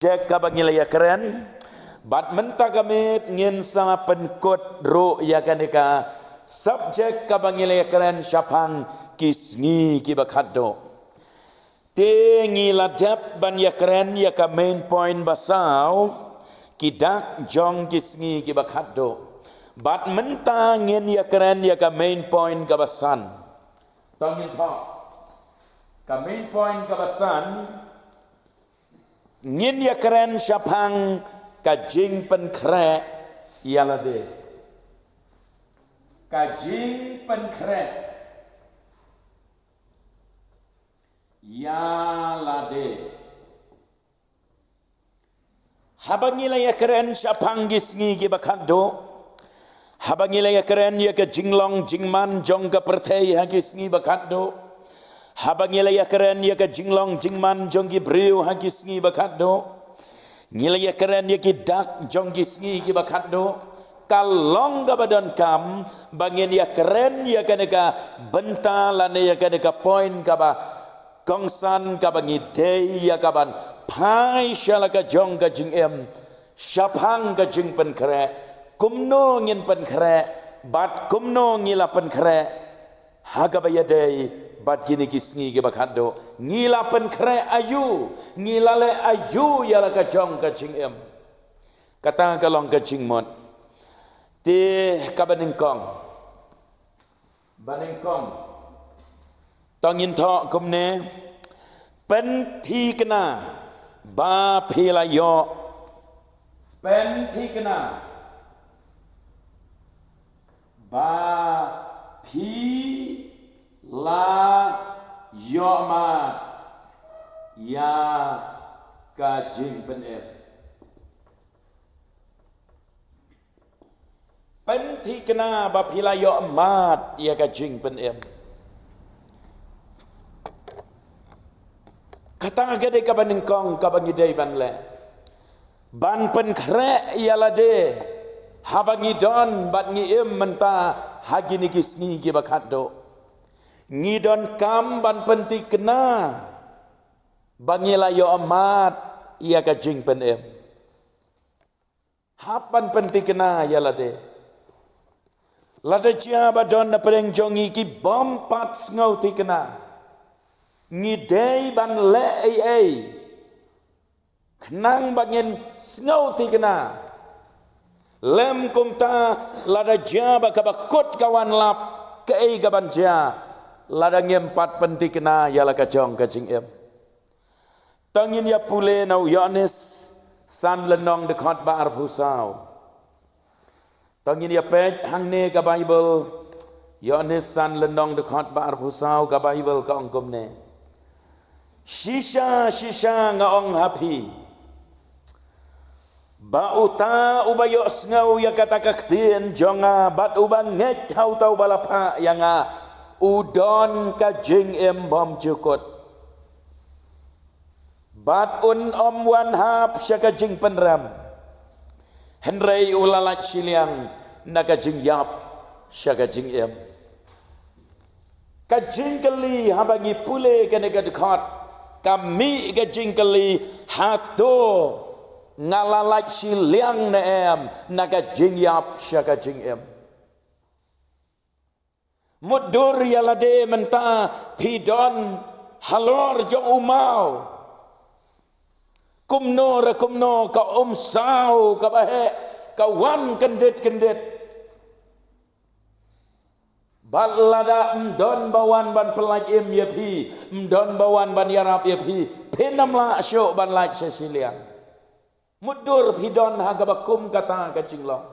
Cek kabangila ya keren, bat menta kamit ngin sama penkot ro ya kaneka subjek kabangila ya keren syapang kisngi kibakado. Te ngiladap ban ya keren ya ka main point basau kidak jong kisngi kibakado. Bat menta ngin ya keren ya ka main point kabasan. Tongin thok ka main point kabasan. Ngin ya keren syapang kajing penkrek yalade. Kajing penkrek yalade. Habangila ya keren syapang gisngi gibakado. Habangila ya keren ya kajinglong jingman jong ka pertei hagisngi bakado. Habangila ya keren ya ka jinglong jingman jong gibriu hagisngi bakado. Ngila ya keren ya ki dak jong gisngi ki bakado. Kalong ga badan kam bangin ya keren ya kaneka bentalane ya kaneka point ka ba kongsan ka bangi dei ya ka ban pai shala ka jong ka jing em syapang ka jing pen kre kumno ngin pen kre bat kumno ngila pen kre haga ba ya dei bat gini kisngi ke bakado ngila pen kre ayu ngila le ayu ya la ka jong ka jing em kata kalong ka jing mot te ka baningkong tongin tho kumne pen thi kena ba phila yo pen thi kena ba phi la yomat ya kajing pen em penthi kena bapila yomat ya kajing pen em kata gede ka baningkong ka bangidei ban le ban pen kre ya lade habangi don bat ngi em menta hagini kisngi gi bakado ngidon kam ban penti kena bangila yo amat ia kajing pen em hapan penti kena ya lade chia badon na pereng jongi ki bom pat ngau ti kena ngidei ban le ai kenang bangin ngau ti kena lem kumta lada chia ba kabakot kawan lap ke ai gaban chia ladang empat penti kena yala kajong kajing em tangin ya pule nau Yohanes san lenong dekat ba arfusau tangin ya pej hangne ka Bible Yohanes san lenong dekat ba arfusau ka Bible ka ongkom ne shisha nga ong happy ba uta ubayo ngau ya kata kaktien jonga bat ubang nget hau tau balapa yang udon kajing em bom cukut bat om wan hap syakajing penram henrei ulalat siliang nakajing yap syakajing em kajing kali habangi pule kaneka dekat kami kajing kali hato ngalalat siliang na em nakajing yap syakajing em mudur yalade menta pidon halor jong umau kumno ka sau ka bahe ka wan kendet balada mdon bawan ban pelaj em yafi mdon bawan ban yarap yafi penam la syok ban laj sesilian mudur pidon hagabakum kata kacinglo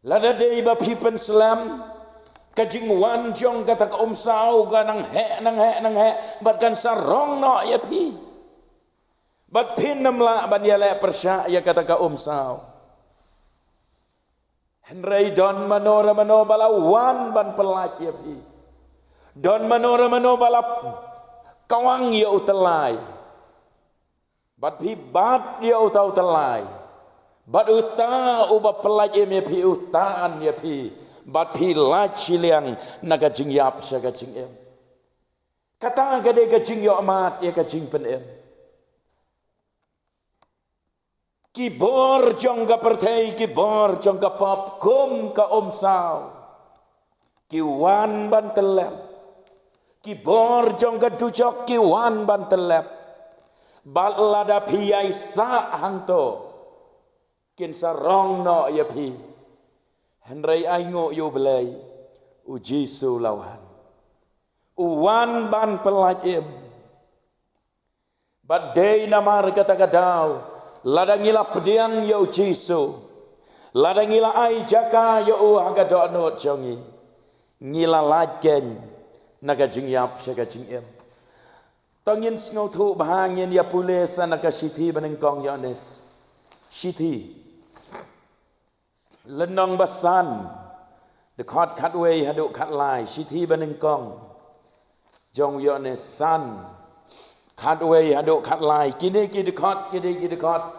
lada dei ba pipen selam kajing wan jong kata ka sau ka nang he bat kan sarong no ya pi bat pinam la ban ya le persya ya kata ka sau henrei don manora mano bala wan ban pelaj ya pi don manora mano bala kawang ya utelai bat pi bat ya utau telai bat uta uba pelaj ya pi utaan ya pi bat pi laj siliang naga jing yap syaga jing em kata gade ka jing yo amat ya ka jing pen em Kibor jong ka pertei, kibor jong ka pop, kum ka sao. Kiwan ban telep. Kibor jong ka dujok, kiwan ban telep. Bal lada piyai sa hangto. Kin sarong no ya pi. Henry aingo yo belai. Uji su lawan. Uwan ban pelajim. Badai namar kata kadau. Ladangila pediang yo Jisu. Ladangila ai jaka yo hagado anot jongi. Ngila lajen naga jingyap syaga jingyam. Tangin sngau thu bahangin ya pule sanaka siti benengkong yones. Siti. Lenong basan. Dekat katway haduk katlai. Siti benengkong. Jong yones san. Katway haduk katlai. Kini ki dekat.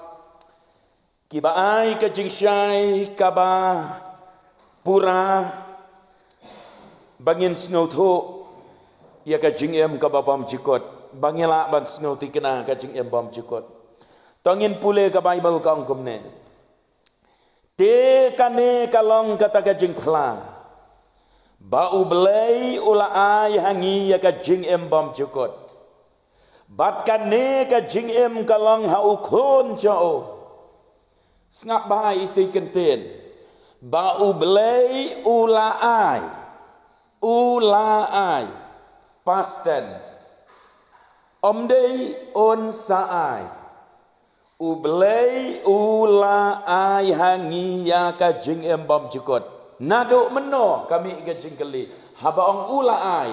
Kiba ai ka jingsyai kaba pura bangin snow tho ya ka jingem ka babam jikot bangila ban snow tikena ka jingem bam jikot tongin pule ka bible ka angkumne te kane kalong kata ka jingpla ba ublei ula ai hangi ya ka jingem bam jikot bat kane ka jingem kalong ha ukon jao Sengap bahai itu kenten. Bau belai ulai. Ulai. Past tense. Omdei on saai. Ublei ulai hangi ya kajing embam jikot. Nado meno kami ke jingkeli. Haba ong ulai.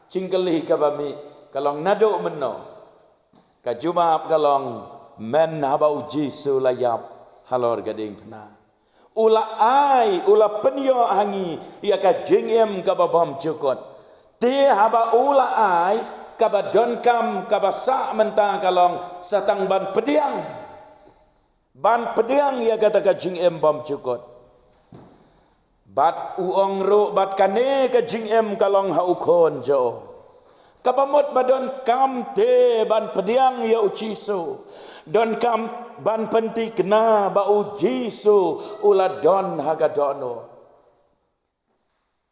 Jingkeli kabami. Kalong nado meno. Kajumap kalong men haba uji sulayap. Halor gading pena. Ula ai, ula penyo hangi, ia ka jengem ka babam jukot. Te haba ula ai, ka ba donkam, ka ba sa mentang kalong satang ban pediang. Ban pediang ia kata ka jengem bam jukot. Bat uong ro, bat kane ka jengem kalong ha ukon jo. Kapamot ba don kam te ban pediang ya uciso. Don kam ban penti kena ba ujiso ula don hagadono.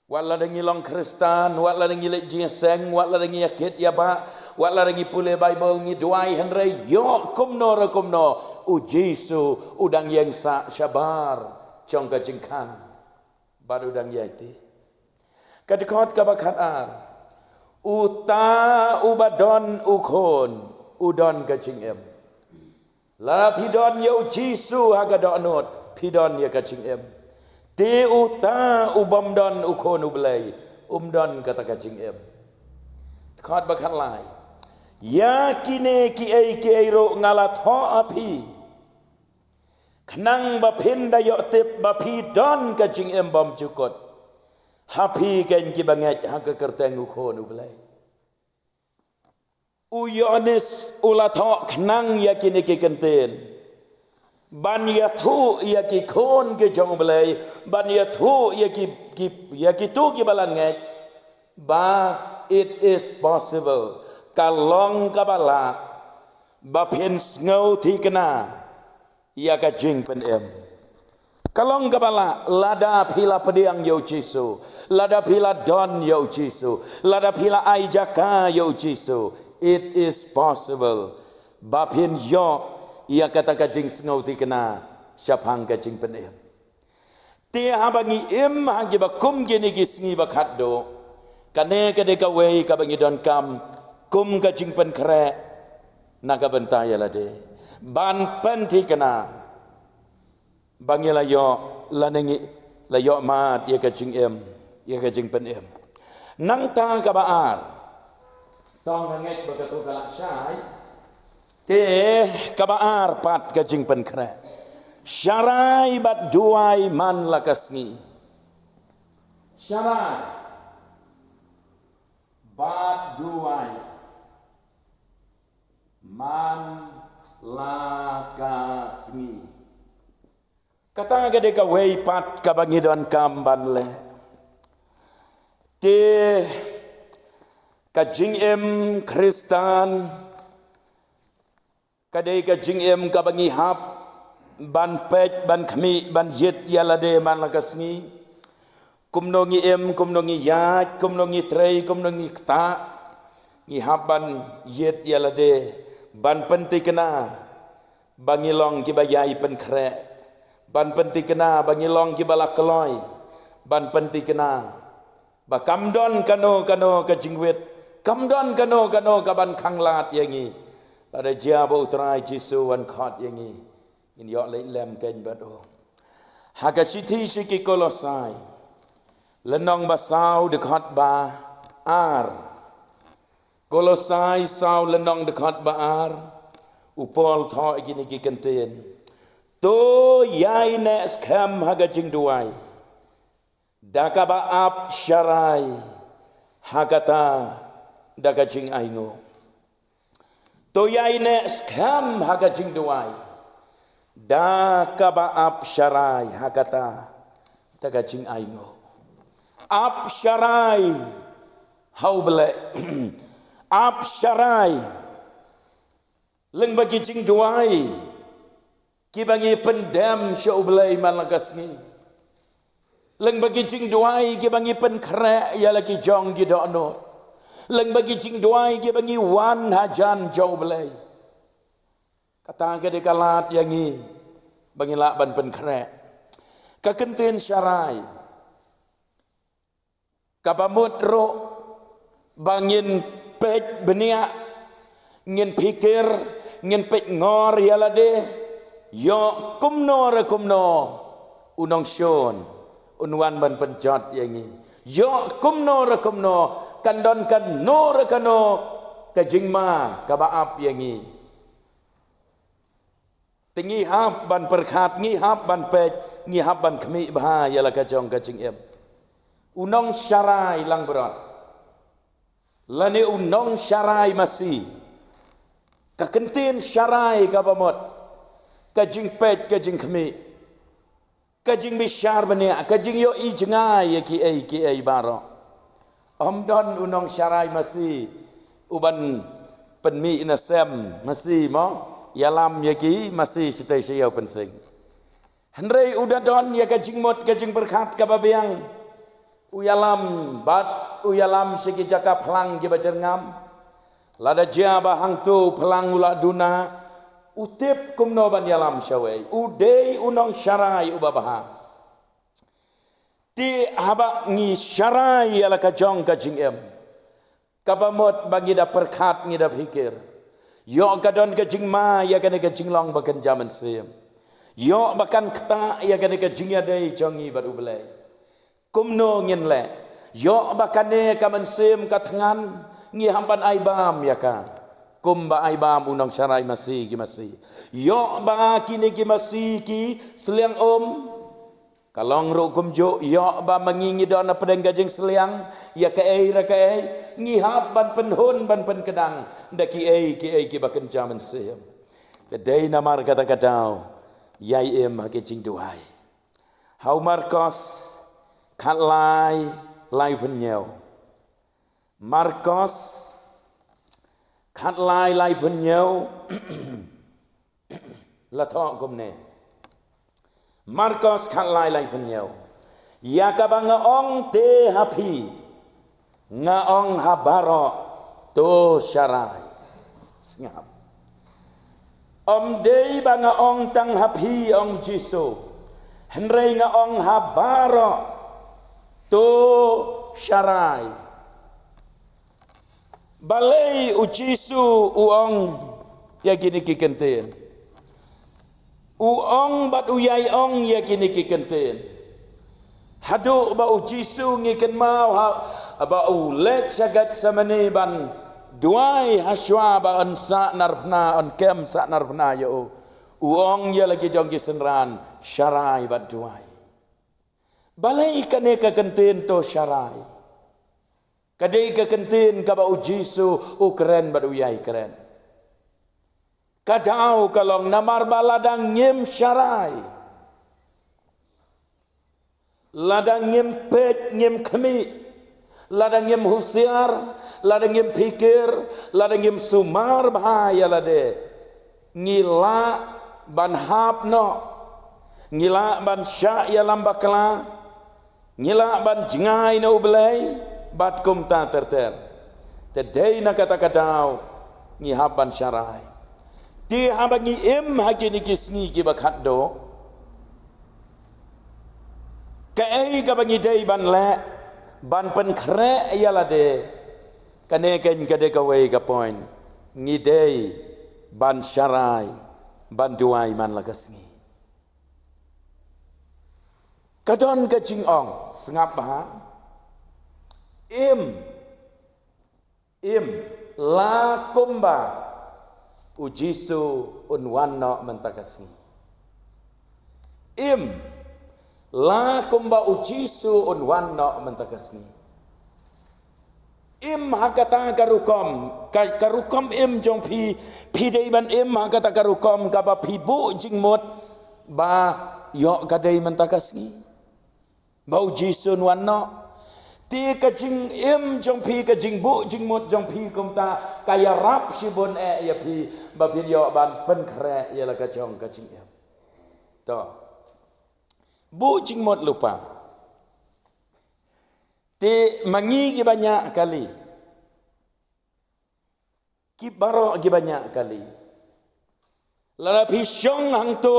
Wala dengi long Kristen, wala dengi lek jingseng, wala dengi yakit ya ba, wala dengi pule Bible ngi duai henry yo kumno ujiso udang yang sa syabar jong ka jingkang baru udang yaiti. Kadikot ka bakar Uta ubadon ukon udon kacingem. La pidon ya ujisu hagadonot pidon ya kacingem. Te uta ubamdon ukon ublay umdon kata kacingem. Khat bakan lai. Ya kine ki ai ro ngalat ho api. Kenang bapinda yo tip bapidon kacingem bam cukot. Hapi kan ki bangat hak kerteng ukon ublay. Uyonis ulatok kenang yakin ki kenten. Ban yatu yaki kon ke jong belai, ban yatu yaki tu ki balangat. Ba it is possible. Kalong kabala bapin ngau ti kena ya ka jing pen em. Kalong kabala lada pila pediang yo Jisu, lada pila don yo Jisu, lada pila aijaka yo Jisu. It is possible. Bapin yo ia kata kajing sengau ti kena syapang kajing penem. Ti habangi im hangi bakum gini gisngi bakaddo. Kane kade kawei kabangi don kam kum kajing pen kre naga bentaya lade. Ban pen ti kena. Bangi layo lanengi layo mat ia kajing em ia kajing penem. Nang ta kabaar. Tong nget begitu galak syai. Te kabaar pat kajing pen kre. Syarai bat duai man lakasngi. Syarai bat duai man lakasngi. Kata nga ka wei pat kabangidon kamban le. Te kajing em Kristan kadai kajing em kabangi hap ban pej ban khmi ban yet yalade man lagasngi kumno ngi kumno ngi yat kumno ngi trei kumno ngi kta ngi haban yet yalade ban pentikna bangilong ki bayai pen kre ban pentikna bangilong ki balakloi ban pentikna ba kamdon kano ka jingwet kamdon kano ka ban khanglat yangi pada jia ba utrai jisu wan khat yangi in yo le lem ken bado haga siti siki kolosai lenong basau de khat ba ar kolosai sau lenong de khat ba ar upol tho gini ki kenten to yai ne skam haga jingduai dakaba ap syarai hagata daga jing aingo to yai ne skam haga jingduai dakaba ap syarai hagata daga jing aingo ap syarai hau bele ap syarai leng bagi jing duai ki bagi pendam syau belai malagasni leng bagi jing duai ki bagi pen kre ya lagi jong gi dokno leng bagi jing duai ki bagi wan hajan jau belai kata ke dekalat yangi bagi lak ban pen kre ka kenten syarai kapamut ro bangin pej benia ngin pikir ngin pej ngor yalade yo kumno unong syon unwan ban penjot yangi yo kumno kandon kan nor kano ka jingma ka baap yangi tingi hap ban perkhat ngi hap ban pej ngi hap ban khmi bah yala ka jong ka jingem unong syarai lang berat lani unong syarai masih ka kentin syarai ka bamot ka jing pej ka jing khmi ka jing bishar bania ka jing yo i jengai ki ai baro omdon unong syarai masih uban penmi nasem masih mo yalam yaki masih sitai sayau pensing henrei udadon ya ka jing mot ka jing berkat ka babiang uyalam bat uyalam segi jaka plang ki bacerngam lada jaba hangtu plang ula duna utip kumno ban yalam syawai udei unong syarai ubabaha ti haba ngi syarai ala ka jong ka jingem kabamot bagi da perkat ngi da fikir yo kadon ka jingma ya kana ka jinglong bakan jaman sem yo bakan kta ya kana ka jingya dei jongi badu belai kumno ngin le yo bakane ka mensem ka thangan ngi hampan aibam ya ka kumba aibam unang syarai masih ki masih yo ba kini ki masih ki seliang kalong ro kumjo yo ba mangingi don pedang gajing seliang ya ka ngi hap ban penhun ban pen kedang ndaki ki bakan jaman sem kedai namar kata kadau yai em ke jing duai hau markos khat lai phân nhiều Marcos khát lai phân nhiều là thọ gồm nè Marcos khát lai phân nhiều ya ka ba nga ong te happy nga ong habaro to syarai ngap dei ba nga ong tang happy ong jisu henrei nga ong habaro to syarai balai ujisu uong ya kini ki kenten uong bat uyai ong ya kini ki kenten hadu ba ujisu ngiken mau ba ulet sagat samane ban duai haswa ba on sa narfna on kem sa narfna yo uong ya lagi jong ki senran syarai bat duai balai kane ka kenten to syarai kadai ka kenten ka ba ujisu keren ba uyai keren kadau kalong namar baladang ngem syarai ladang ngem pet ngem khmi ladang ngem husiar ladang ngem pikir ladang ngem sumar bahaya lade ngila ban hap no ngila ban sya ya lambakla ngila ban jengai no belai bat kum ta terter tedai na kata-katau ngi hap ban syarai ti habangi hakini kisni ki bakat do kai ka bangi dei ban le ban pen kre ya la de kane ken ka de ka wei ka point ngi dei ban syarai ban duai man la kasni kadon ka jing ong sengap ha im la kumba ujisu unwan no mentakasni im la kumba ujisu unwan no mentakasni im hakata karukom im jong pi dei ban im hakata karukom ka ba pi bu jing mot ba yo kadai mentakasni bau jisun wanno ti ka jing im jong pi ka jing bu jing mot jong pi kum ta kaya rap si bon ya pi ba pi yo ban pen kre ya la ka jong ka jing im to bu jing mot lupa ti mangi ki banyak kali ki baro ki banyak kali la pi syong hang to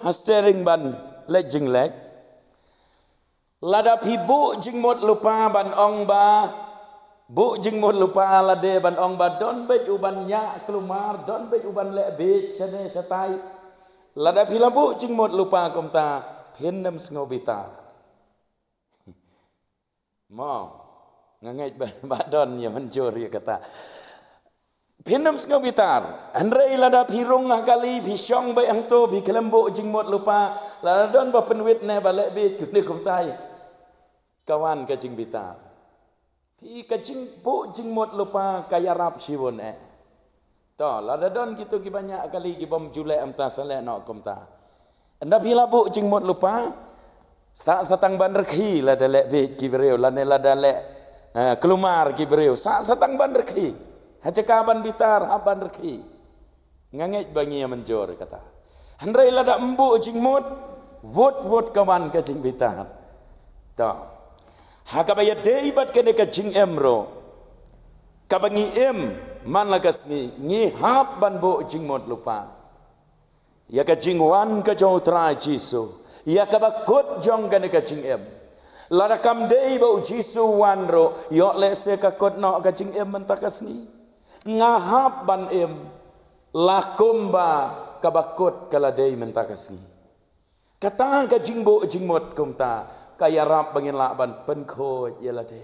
hastering ban le jing lek lada pi bu jing mot lupa ban ong ba bu jing mot lupa lade ban ong ba don bet uban nya kelumar don bet uban le bet sene satai lada pi labu jing mot lupa kom ta phenem sngo bitar mo ngangai ba don ya mencur ya kata phenem sngo bitar andrei lada pi rong kali pi syong be ang to pi kelembo jing mot lupa lada don ba penwit ne ba le bet kune kom tai kawan kacing bitar ti kacing bu jing mot lupa kaya rap sibon to lada don gitu ki banyak kali ki bom jule am ta sale no kom ta anda bila bu jing mot lupa sa satang ban rekhi lada le be ki breu lane lada le kelumar ki breu sa satang ban rekhi hajaka ban bitar haban rekhi nganget bangi menjor kata handrai lada embu jing mot vot kawan kacing bitar to hakabaya dei bat kene ka jing emro kabangi man lagasni ngi hap ban bo jing mot lupa ya ka jing wan ka jo tra jisu ya ka bakut jong kene ka jing lada kam dei ba jisu wan ro yo le se ka kot no ka jing mentakasni ngahap ban lakumba ka bakut kala dei mentakasni kata ka jing bo jing mot kumta kaya rap bangin la ban pen kho yela de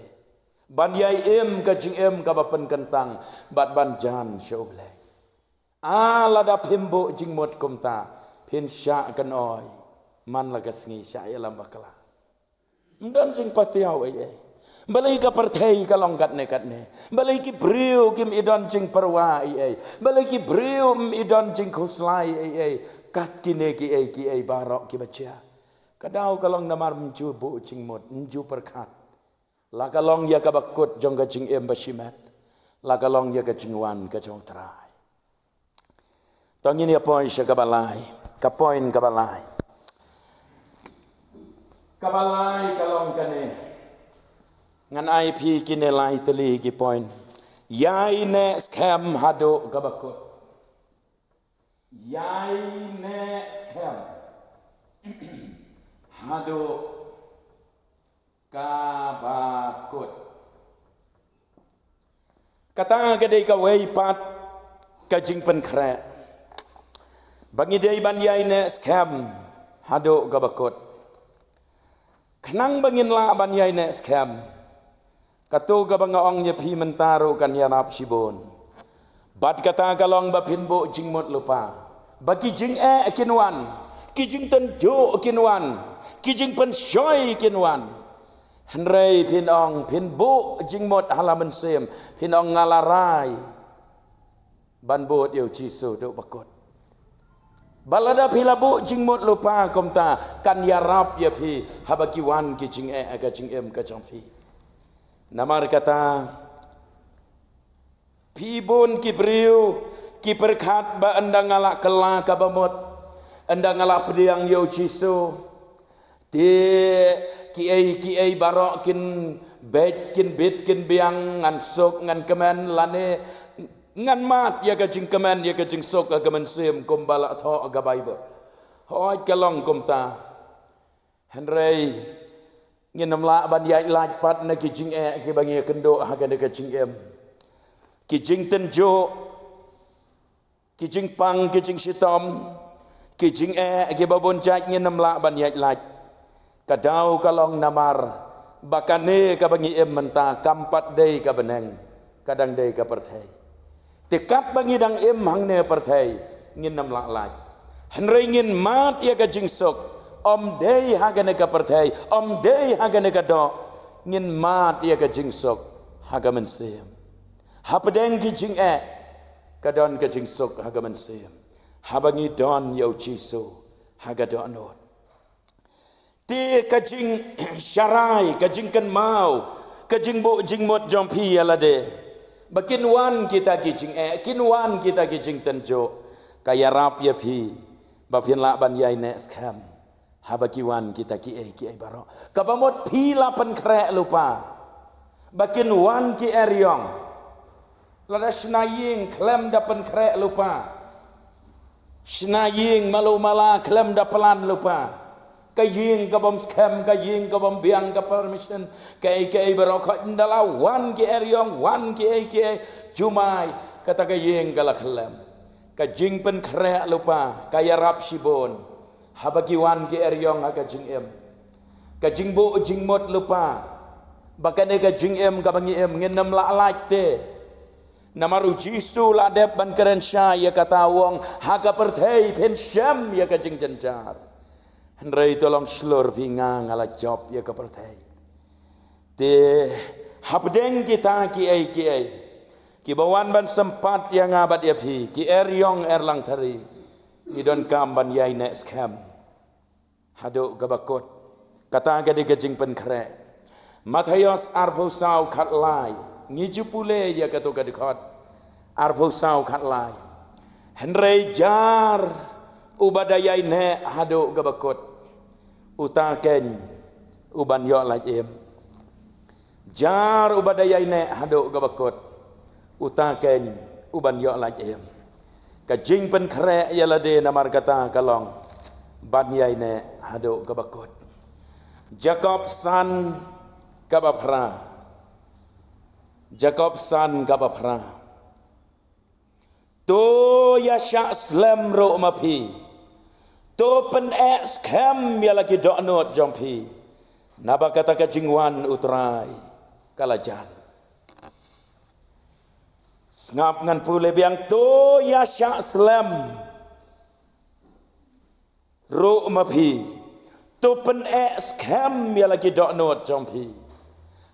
ban yai ka jing ka ba pen kentang bat ban jan shoble lada pimbo jing mot kumta pin sya kan oi man la gasngi sya yela bakala ndan jing patiau balai ka partai ka longkat ne balai ki brio kim idon jing perwa balai ki brio idon jing khuslai kat kine ki barok ki baca kadau kalong namar menju bu jing mot menju perkat la kalong ya ka bakut jong ka jing basimat la kalong ya ka jing wan ka jong trai tong ini apa isya ka balai kabalai kalong kane ngan IP kine lai teli ki point yai ne scam hado ka bakut yai ne scam hado kabakut kata kedai ka wei pat kajing pen kre bangi dei ban yai ne scam hado kabakut kenang bangin la ban yai ne scam katu ka banga ong nya pi mentaro kan ya nap sibon bat kata kalong ba pin bo jing mot lupa bagi jing kinwan kijing ten jo kinwan kijing pen shoy kinwan henrei pin ong pin bo jing mot halaman sem pin ong ngalarai ban bo dio jisu do bakot balada pila bo jing mot lupa komta kan ya rap ya fi habaki wan kijing ka jing ka jong fi namar kata pi bon ki briu ki perkat ba andang ala kala ka bamot anda ngalah pediang yo ciso ti kiai barok kin bet kin biang ngan sok ngan kemen lane ngan mat ya ka jing kemen ya ka jing sok ka kemen sim kum bala tho ga bible hoi kalong kum ta henrei nginam la ban yai laj pat na ki jing e ki bangi kendo ha ka ka jing em ki jing ten jo ki jing pang ki jing sitom ki jing e ki babon jaj nginam la ban yai laj kadau kalong namar bakane ka bangi em menta kampat dei ka beneng kadang dei ka perthai tekap bangi dang em hang ne perthai ngin nam lak laj henrei ngin mat ya ka jing sok om dei ha ka ne ka perthai om dei ha ka ne ka do ngin mat ya ka jing sok ha ka men sem ha pedeng ki jing e ka don ka jing sok ha ka men sem ha bangi don yo chi so ha ka do not ti kajing syarai kajing kan mau kajing bo jing mot jompi alade bakin wan kita kijing kinwan kita kijing tenjo kaya rap ya phi bapin la ban yai ne skam habaki wan kita ki baro kabamot phi la pen krek lupa bakin wan ki eryong lada snaying klem da pen krek lupa snaying malu mala klem da pelan lupa kaying kabam scam kaying kabam biang ka permission kai barokah ndalawan ki eryong wan ki jumai kata kaying kala khalam kajing pen kre lupa kaya rap sibon habagi wan ki eryong ha kajing em kajing bo jing mot lupa bakane kajing em ka bangi em ngenam la laj te namaru jisu la dep ban keren sya ya kata wong ha ka perthei pen syam ya kajing jenjar henrei tolong slur pinga ngala job ya ka perthai te habdeng kita ki bawan ban sempat yang abad ya fi ki eryong erlang thari ni don kam ban yai ne scam hado gabakot kata ga de gajing pen kre Matthias arvo sau khat lai ngiju pule ya ka to ga dikhot arvo sau khat lai henrei jar ubadayai ne hado gabakot uta ken uban yo laj em jar ubadayai ne hado gabakot uta ken uban yo laj em kajing pen kre yalade namar kata kalong ban yai ne hado gabakot Jacob san kabapra to yasha slam ro mapi to pen scam ya lagi dok not jompi naba kata kajingwan utrai kalajan ngap ngan pule biang to ya sya slam ro mapi to pen scam ya lagi dok not jompi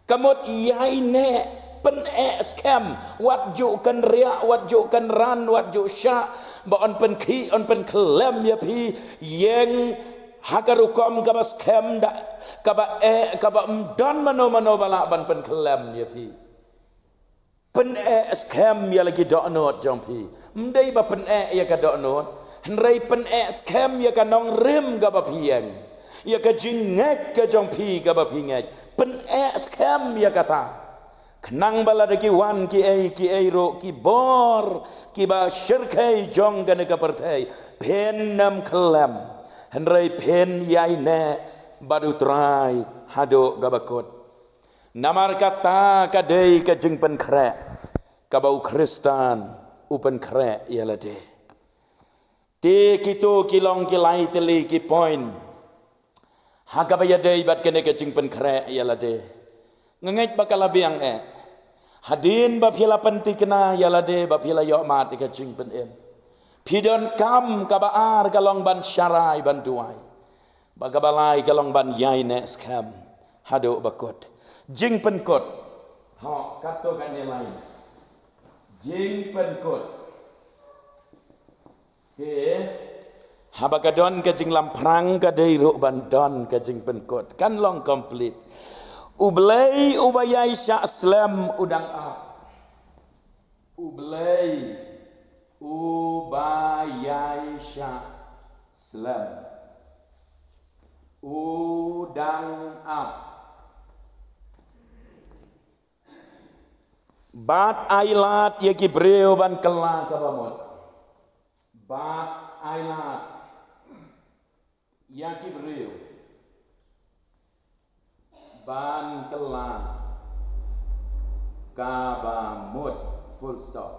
kamot yai ne pen scam wat ju kan ria wat ju kan ran wat ju sya ba on pen ki on pen klem ya pi yeng hakarukom ka scam da ka ba don mano bala ban pen klem ya pi pen scam ya lagi dok not jompi mdai ba pen ya ka dok not henrei pen scam ya ka nong rim ka ba pieng ya ka jingek ka jompi ka ba pingek pen scam ya kata kenang bala de ki wan ki ro ki bor ki ba shirkai jong gane ka perthai pen nam klam henrei pen yai ne badu trai hado gabakot namar kata ka dei ka jing pen kre ka bau kristan upen kre yalade te kito kilong ki lai teli ki point haga ba yadei bat kene ka jing pen kre yalade ngengait bakala biang hadin ba phila panti kena yalade ba phila yo mat ka jing pen em pidon kam ka baar kalong ban syarai ban duai bagabalai kalong ban yai ne scam hado bakot jing pen kot ha kato kan nilai jing pen kot habakadon ka jing lamprang ka dei ro ban don ka jing pen kot kan long complete ublay ubayai sya slam udang ap ublay ubayai sya Slam. Udang up. Bat ailat yaki breu ban kelang kabamot. Bat ailat yaki breu ban kelang kabamot. Full stop.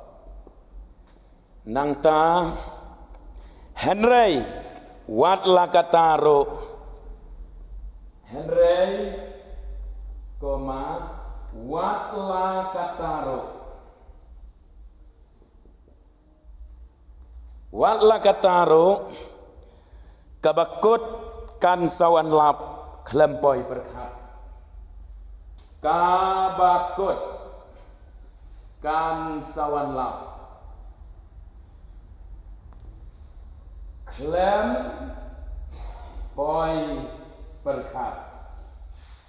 Nangta Henry wat lakataro. Henry koma wat lakataro. Wat lakataro kabakut kan sawan lap klempoi berkat. Kabakut kan sawan lap klem poi berkat.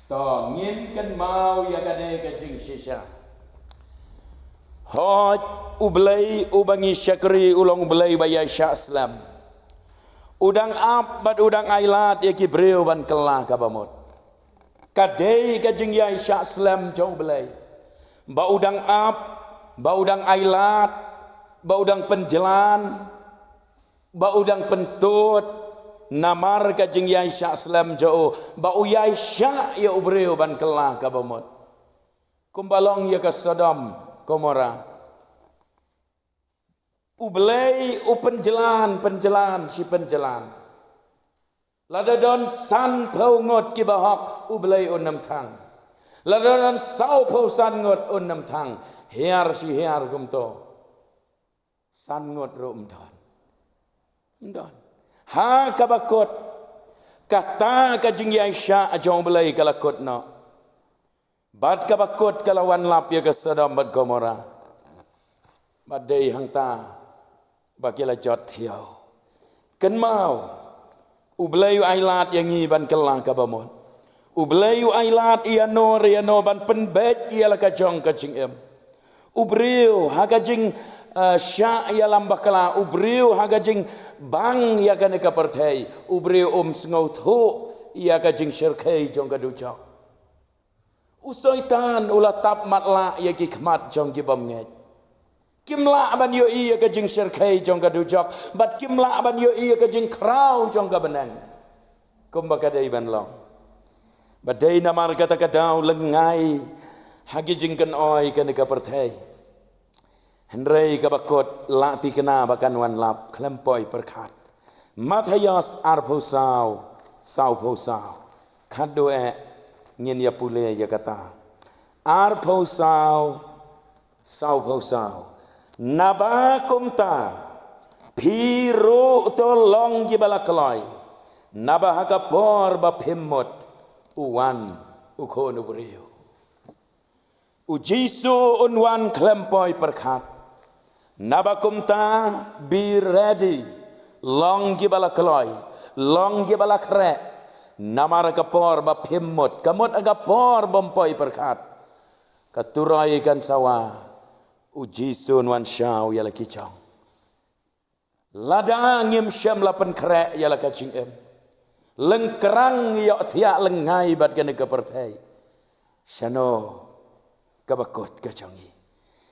To ngin kan mau ya kade ka jing shisha. Hoj ublay ubangi syakri ulong ublay baya sya Islam. Udang ap bat udang ailat ya kibreu ban kelah kabamot. Kade ka jing ya sya Islam jong ublay. Ba udang ap, ba udang ailat, ba udang penjelan, ba udang pentut, namar ka jing ya sya Islam jo ba uyai sya ya ubreu ban kelah kabamot. Kumbalong ya ka Sodom Gomora. Ublay penjelan si penjelan. Ladadon san phau ngot ki bahak ublay nam thang. Ladadon sau phau san ngot nam thang. Hiar si hiar gumto. San ngot ro umdon. Umdon. Ha kabakot kata ka jing ya sya ajong ublay kalakot no. Bat kabakot kalawan lap ya ke Sodom bat Gomora. Badai hang ta bakila jot thiau. Ken mau ublayu ailat yang ngi ban kelang kabamon. Ublayu ailat ia no ban penbet ia la ka jong ka jing em. Ubriu ha ka jing sya ia lambak kala ubriu ha ka jing bang ia ka ne ka partai. Ubriu sngau thu ia ka jing syirkai jong ka dujak. Usoitan ulah tap matla ya ki khmat jong ki bam nget. Kimla ban yo i ka jing syirkai jong ka dujak, bat kimla ban yo i ka jing krau jong ka benang. Kum bakadai ban long. Badai namar kata kadau lengai hagi jing kan oi ka ne ka perthai. Henry ka bakot la ti kena bakan wan lap klempoi perkat. Matthias arphusau sau phusau. Khado ngin ya pule ya kata ar phosau sau phosau naba kumta phiro to long gi balakloi naba hakapor ba phimot uwan ukhon ubriu u Jisu unwan klempoi perkat naba kumta be ready long gi balakloi long gi balakre namar kapor ba phimot kamot agapor bompoi perkat katurai kan sawa uji sun wan syau yala kicang ladang ngim syam lapan krek yala kacing em lengkerang yok tiak lengai bat kene kepertai syano kabakot kacangi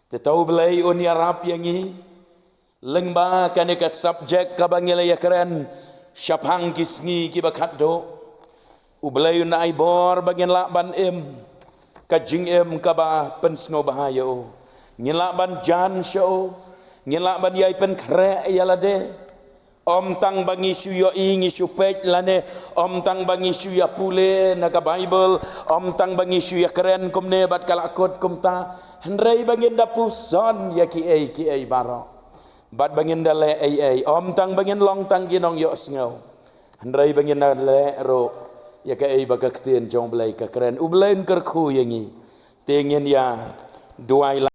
tetau belai on yarap yangi lengba kene ka subjek kabangila yakran syapang kisngi ki bakat do ublayu na aibor bagian lakban em kajing em kaba pensngo bahayo ngilakban jan show ngilakban yai pen krek yalade om tang bangi suyo ingi supet lane om tang bangi suya pule naga bible om tang bangi suya keren kumne bat kalakot kumta henrei bangin da puson ya ki ai baro bat bangin da le ai om tang bangin long tang ginong yo sngo henrei bangin da le ro ya ka ai baka ktien jong blai ka keren ublain kerku yangi tengin ya duai